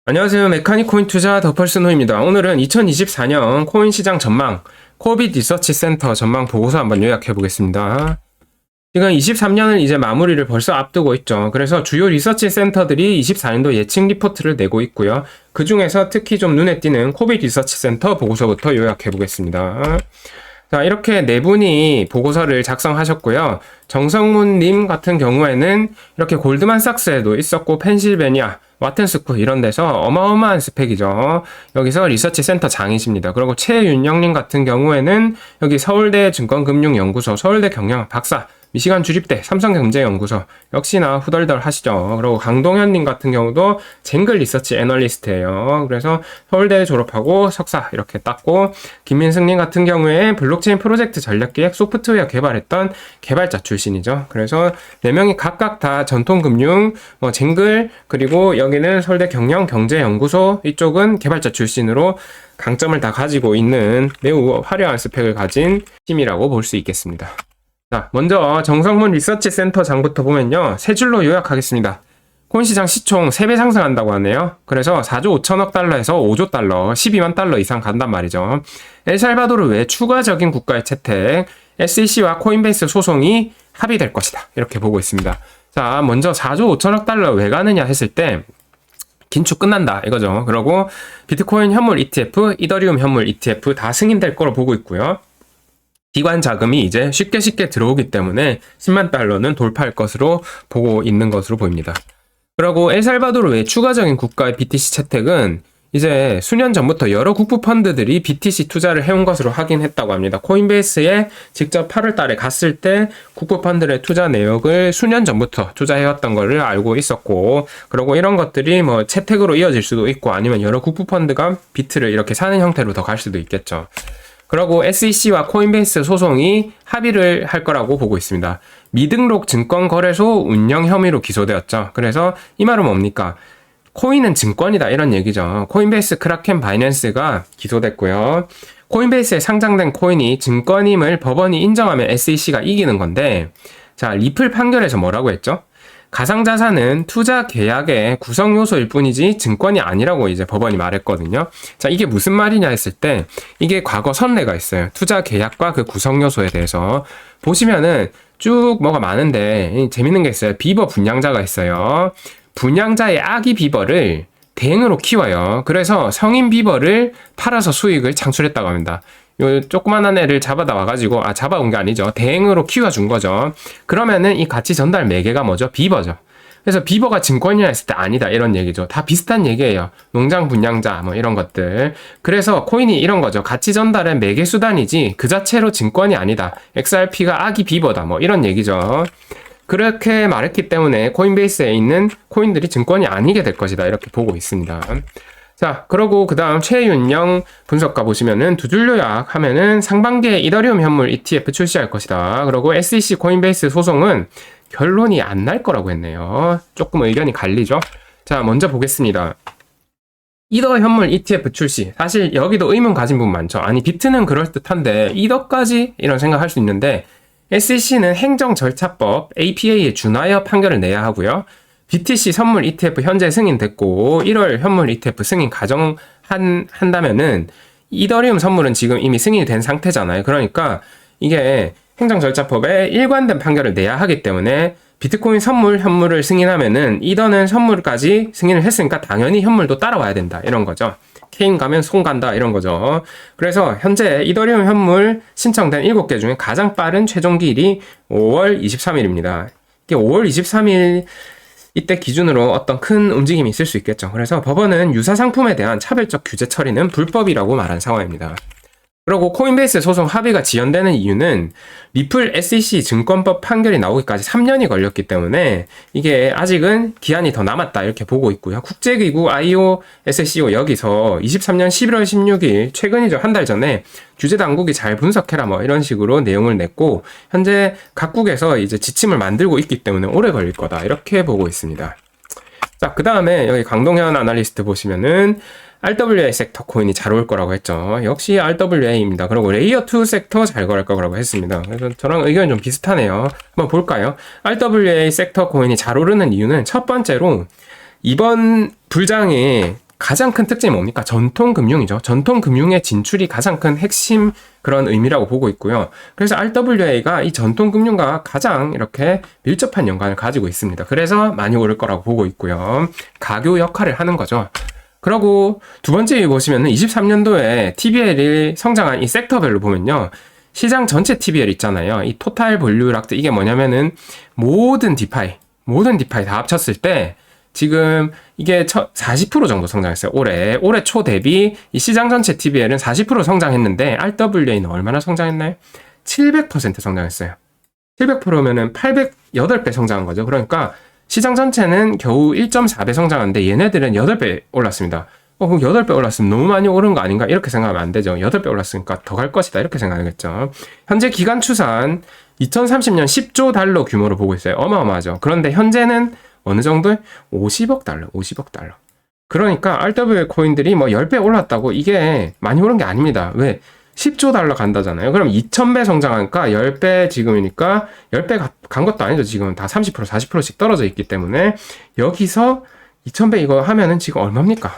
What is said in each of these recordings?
안녕하세요. 메카닉코인 투자 더펄스노입니다. 오늘은 2024년 코인 시장 전망, 코빗 리서치 센터 전망 보고서 한번 요약해 보겠습니다. 지금 23년을 이제 마무리를 벌써 앞두고 있죠. 그래서 주요 리서치 센터들이 24년도 예측 리포트를 내고 있고요. 그 중에서 특히 좀 눈에 띄는 코빗 리서치 센터 보고서부터 요약해 보겠습니다. 자, 이렇게 네 분이 보고서를 작성하셨고요. 정성문님 같은 경우에는 이렇게 골드만삭스에도 있었고, 펜실베니아, 와튼스쿨 이런 데서 어마어마한 스펙이죠. 여기서 리서치 센터 장이십니다. 그리고 최윤영님 같은 경우에는 여기 서울대 증권금융연구소, 서울대 경영 박사, 미시간 주립대, 삼성경제연구소 역시나 후덜덜 하시죠. 그리고 강동현님 같은 경우도 쟁글 리서치 애널리스트예요. 그래서 서울대 졸업하고 석사 이렇게 땄고, 김민승님 같은 경우에 블록체인 프로젝트 전략기획 소프트웨어 개발했던 개발자 출신이죠. 그래서 4명이 각각 다 전통금융, 쟁글, 그리고 여기는 서울대 경영경제연구소, 이쪽은 개발자 출신으로 강점을 다 가지고 있는 매우 화려한 스펙을 가진 팀이라고 볼 수 있겠습니다. 자, 먼저 정성문 리서치 센터 장부터 보면요. 세 줄로 요약하겠습니다. 코인 시장 시총 3배 상승한다고 하네요. 그래서 4조 5천억 달러에서 5조 달러, 12만 달러 이상 간단 말이죠. 엘살바도르 외 추가적인 국가의 채택, SEC와 코인베이스 소송이 합의될 것이다. 이렇게 보고 있습니다. 자, 먼저 4조 5천억 달러 왜 가느냐 했을 때 긴축 끝난다 이거죠. 그리고 비트코인 현물 ETF, 이더리움 현물 ETF 다 승인될 거로 보고 있고요. 기관 자금이 이제 쉽게 들어오기 때문에 10만 달러는 돌파할 것으로 보고 있는 것으로 보입니다. 그리고 엘살바도르 외 추가적인 국가의 BTC 채택은 이제 수년 전부터 여러 국부 펀드들이 BTC 투자를 해온 것으로 확인했다고 합니다. 코인베이스에 직접 8월 달에 갔을 때 국부 펀드의 투자 내역을 수년 전부터 투자해왔던 것을 알고 있었고, 그리고 이런 것들이 뭐 채택으로 이어질 수도 있고, 아니면 여러 국부 펀드가 비트를 이렇게 사는 형태로 더 갈 수도 있겠죠. 그리고 SEC와 코인베이스 소송이 합의를 할 거라고 보고 있습니다. 미등록 증권거래소 운영 혐의로 기소되었죠. 그래서 이 말은 뭡니까? 코인은 증권이다 이런 얘기죠. 코인베이스, 크라켄, 바이낸스가 기소됐고요. 코인베이스에 상장된 코인이 증권임을 법원이 인정하면 SEC가 이기는 건데, 자, 리플 판결에서 뭐라고 했죠? 가상자산은 투자 계약의 구성 요소일 뿐이지 증권이 아니라고 이제 법원이 말했거든요. 자, 이게 무슨 말이냐 했을 때, 이게 과거 선례가 있어요. 투자 계약과 그 구성 요소에 대해서 보시면은 쭉 뭐가 많은데 재밌는 게 있어요. 비버 분양자가 있어요. 분양자의 아기 비버를 대행으로 키워요. 그래서 성인 비버를 팔아서 수익을 창출했다고 합니다. 요 조그만한 애를 잡아다 와가지고, 잡아온 게 아니죠. 대행으로 키워준 거죠. 그러면은 이 가치 전달 매개가 뭐죠? 비버죠. 그래서 비버가 증권이라 했을 때 아니다 이런 얘기죠. 다 비슷한 얘기예요. 농장 분양자 뭐 이런 것들. 그래서 코인이 이런 거죠. 가치 전달의 매개 수단이지 그 자체로 증권이 아니다. XRP가 아기 비버다 뭐 이런 얘기죠. 그렇게 말했기 때문에 코인베이스에 있는 코인들이 증권이 아니게 될 것이다 이렇게 보고 있습니다. 자, 그러고 그 다음 최윤영 분석가 보시면은 두 줄 요약하면은 상반기에 이더리움 현물 ETF 출시할 것이다. 그리고 SEC 코인베이스 소송은 결론이 안 날 거라고 했네요. 조금 의견이 갈리죠. 자, 먼저 보겠습니다. 이더 현물 ETF 출시. 사실 여기도 의문 가진 분 많죠. 아니, 비트는 그럴듯한데 이더까지? 이런 생각할 수 있는데, SEC는 행정절차법 APA에 준하여 판결을 내야 하고요. BTC 선물 ETF 현재 승인됐고 1월 현물 ETF 승인 가정한다면은 이더리움 선물은 지금 이미 승인이 된 상태잖아요. 그러니까 이게 행정절차법에 일관된 판결을 내야 하기 때문에 비트코인 선물 현물을 승인하면은 이더는 선물까지 승인을 했으니까 당연히 현물도 따라와야 된다 이런 거죠. 케인 가면 손 간다 이런 거죠. 그래서 현재 이더리움 현물 신청된 7개 중에 가장 빠른 최종 기일이 5월 23일입니다. 이게 5월 23일 이때 기준으로 어떤 큰 움직임이 있을 수 있겠죠. 그래서 법원은 유사 상품에 대한 차별적 규제 처리는 불법이라고 말한 상황입니다. 그리고 코인베이스 소송 합의가 지연되는 이유는 리플 SEC 증권법 판결이 나오기까지 3년이 걸렸기 때문에 이게 아직은 기한이 더 남았다 이렇게 보고 있고요. 국제기구 IOSCO 여기서 23년 11월 16일 최근이죠. 한 달 전에 규제 당국이 잘 분석해라 뭐 이런 식으로 내용을 냈고, 현재 각국에서 이제 지침을 만들고 있기 때문에 오래 걸릴 거다 이렇게 보고 있습니다. 자, 그 다음에 여기 강동현 아날리스트 보시면은 RWA 섹터 코인이 잘 올 거라고 했죠. 역시 RWA입니다. 그리고 레이어 2 섹터 잘 걸 거라고 했습니다. 그래서 저랑 의견이 좀 비슷하네요. 한번 볼까요? RWA 섹터 코인이 잘 오르는 이유는 첫 번째로 이번 불장에 가장 큰 특징이 뭡니까? 전통금융이죠. 전통금융의 진출이 가장 큰 핵심 그런 의미라고 보고 있고요. 그래서 RWA가 이 전통금융과 가장 이렇게 밀접한 연관을 가지고 있습니다. 그래서 많이 오를 거라고 보고 있고요. 가교 역할을 하는 거죠. 그리고 두 번째 보시면은 23년도에 TBL이 성장한 이 섹터별로 보면요. 시장 전체 TBL 있잖아요. 이 토탈 볼류 락트 이게 뭐냐면은 모든 디파이 다 합쳤을 때 지금 이게 40% 정도 성장했어요. 올해 초 대비 이 시장 전체 TBL은 40% 성장했는데 RWA는 얼마나 성장했나요? 700% 성장했어요. 700%면은 808배 성장한 거죠. 그러니까 시장 전체는 겨우 1.4배 성장하는데 얘네들은 8배 올랐습니다. 그럼 8배 올랐으면 너무 많이 오른 거 아닌가? 이렇게 생각하면 안 되죠. 8배 올랐으니까 더 갈 것이다. 이렇게 생각하겠죠. 현재 기간 추산 2030년 10조 달러 규모로 보고 있어요. 어마어마하죠. 그런데 현재는 어느 정도? 50억 달러. 그러니까 RWA 코인들이 뭐 10배 올랐다고 이게 많이 오른 게 아닙니다. 왜? 10조 달러 간다잖아요. 그럼 2000배 성장하니까 10배 지금이니까 10배 간 것도 아니죠. 지금 다 30%, 40%씩 떨어져 있기 때문에 여기서 2000배 이거 하면은 지금 얼마입니까?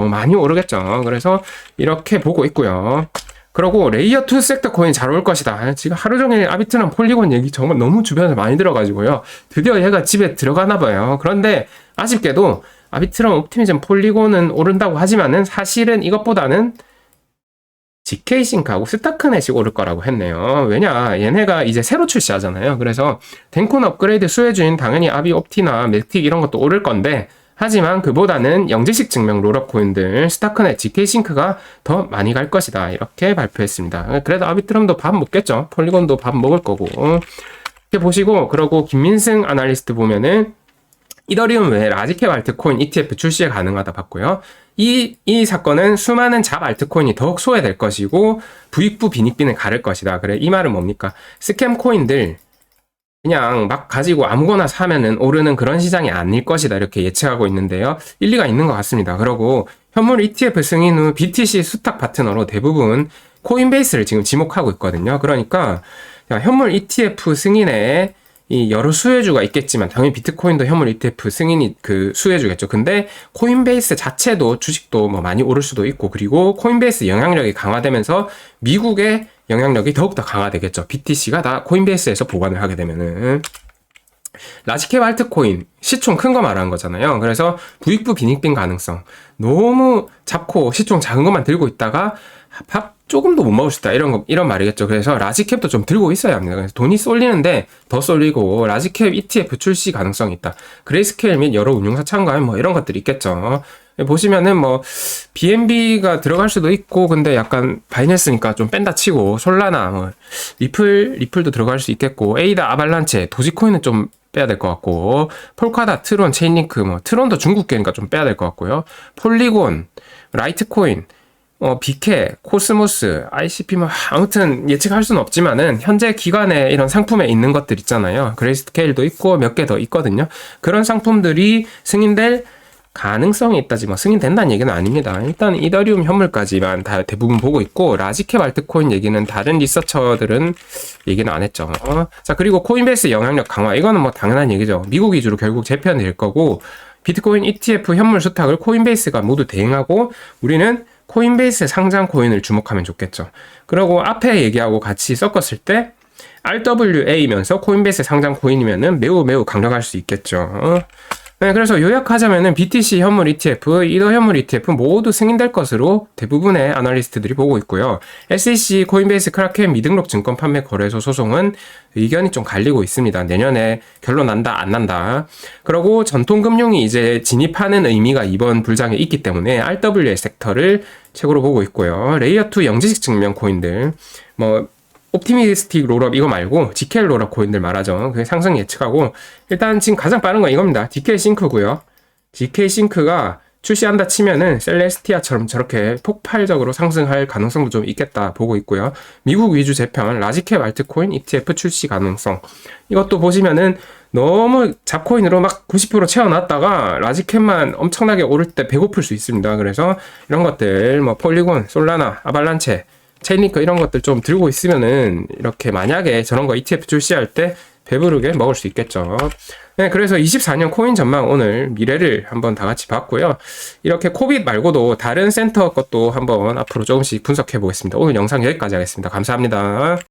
많이 오르겠죠. 그래서 이렇게 보고 있고요. 그리고 레이어 2 섹터 코인 잘 올 것이다. 지금 하루 종일 아비트랑 폴리곤 얘기 정말 너무 주변에서 많이 들어가지고요. 드디어 얘가 집에 들어가나 봐요. 그런데 아쉽게도 아비트랑 옵티미즘 폴리곤은 오른다고 하지만은 사실은 이것보다는 GK싱크하고 스타크넷이 오를 거라고 했네요. 왜냐, 얘네가 이제 새로 출시하잖아요. 그래서 덴콘 업그레이드 수혜주인 당연히 아비 옵티나 맥틱 이런 것도 오를 건데 하지만 그보다는 영지식 증명 롤업 코인들 스타크넷 GK싱크가 더 많이 갈 것이다. 이렇게 발표했습니다. 그래도 아비트럼도 밥 먹겠죠. 폴리곤도 밥 먹을 거고. 이렇게 보시고 그러고 김민승 아날리스트 보면은 이더리움 외에 라지캡 알트코인 ETF 출시가 가능하다 봤고요. 이 사건은 수많은 잡 알트코인이 더욱 소외될 것이고 부익부 빈익빈을 가를 것이다. 그래, 이 말은 뭡니까? 스캠 코인들 그냥 막 가지고 아무거나 사면은 오르는 그런 시장이 아닐 것이다. 이렇게 예측하고 있는데요. 일리가 있는 것 같습니다. 그리고 현물 ETF 승인 후 BTC 수탁 파트너로 대부분 코인베이스를 지금 지목하고 있거든요. 그러니까 현물 ETF 승인에 이 여러 수혜주가 있겠지만 당연히 비트코인도 현물 ETF 승인이 그 수혜주겠죠. 근데 코인베이스 자체도 주식도 뭐 많이 오를 수도 있고 그리고 코인베이스 영향력이 강화되면서 미국의 영향력이 더욱더 강화되겠죠. BTC가 다 코인베이스에서 보관을 하게 되면은. 라지캡 알트코인 시총 큰 거 말하는 거잖아요. 그래서 부익부 빈익빈 가능성 너무 작고 시총 작은 것만 들고 있다가 밥 조금도 못 먹을 수 있다 이런 말이겠죠. 그래서 라지캡도 좀 들고 있어야 합니다. 그래서 돈이 쏠리는데 더 쏠리고 라지캡 ETF 출시 가능성이 있다. 그레이스케일 및 여러 운용사 참가하면 뭐 이런 것들이 있겠죠. 보시면은 뭐 BNB가 들어갈 수도 있고 근데 약간 바이낸스니까 좀 뺀다 치고 솔라나 뭐 리플도 들어갈 수 있겠고 에이다 아발란체 도지코인은 좀 빼야 될 것 같고 폴카다 트론 체인링크 뭐 트론도 중국계니까 좀 빼야 될 것 같고요. 폴리곤 라이트코인 비케, 코스모스, ICP 뭐 아무튼 예측할 수는 없지만은 현재 기관에 이런 상품에 있는 것들 있잖아요. 그레이스케일도 있고 몇 개 더 있거든요. 그런 상품들이 승인될 가능성이 있다지 뭐 승인된다는 얘기는 아닙니다. 일단 이더리움 현물까지만 다 대부분 보고 있고 라지캡 알트코인 얘기는 다른 리서처들은 얘기는 안 했죠. 자, 그리고 코인베이스 영향력 강화 이거는 뭐 당연한 얘기죠. 미국 위주로 결국 재편될 거고 비트코인 ETF 현물 수탁을 코인베이스가 모두 대행하고 우리는 코인베이스 상장 코인을 주목하면 좋겠죠. 그리고 앞에 얘기하고 같이 섞었을 때 RWA면서 코인베이스 상장 코인이면은 매우 강력할 수 있겠죠. 네, 그래서 요약하자면은 BTC 현물 ETF, 이더 현물 ETF 모두 승인될 것으로 대부분의 아날리스트들이 보고 있고요. SEC, 코인베이스, 크라켄 미등록 증권 판매 거래소 소송은 의견이 좀 갈리고 있습니다. 내년에 결론 난다, 안 난다. 그리고 전통금융이 이제 진입하는 의미가 이번 불장에 있기 때문에 RWA 섹터를 최고로 보고 있고요. 레이어2 영지식 증명 코인들, 뭐 옵티미스틱 롤업 이거 말고 GKL 롤업 코인들 말하죠. 그게 상승 예측하고 일단 지금 가장 빠른 건 이겁니다. DK싱크고요. DK싱크가 출시한다 치면은 셀레스티아처럼 저렇게 폭발적으로 상승할 가능성도 좀 있겠다 보고 있고요. 미국 위주 재편 라지캡 알트코인 ETF 출시 가능성 이것도 보시면은 너무 잡코인으로 막 90% 채워놨다가 라지캡만 엄청나게 오를 때 배고플 수 있습니다. 그래서 이런 것들 뭐 폴리곤, 솔라나, 아발란체 체인링크 이런 것들 좀 들고 있으면은 이렇게 만약에 저런 거 ETF 출시할 때 배부르게 먹을 수 있겠죠. 네, 그래서 24년 코인 전망 오늘 미래를 한번 다 같이 봤고요. 이렇게 코빗 말고도 다른 센터 것도 한번 앞으로 조금씩 분석해 보겠습니다. 오늘 영상 여기까지 하겠습니다. 감사합니다.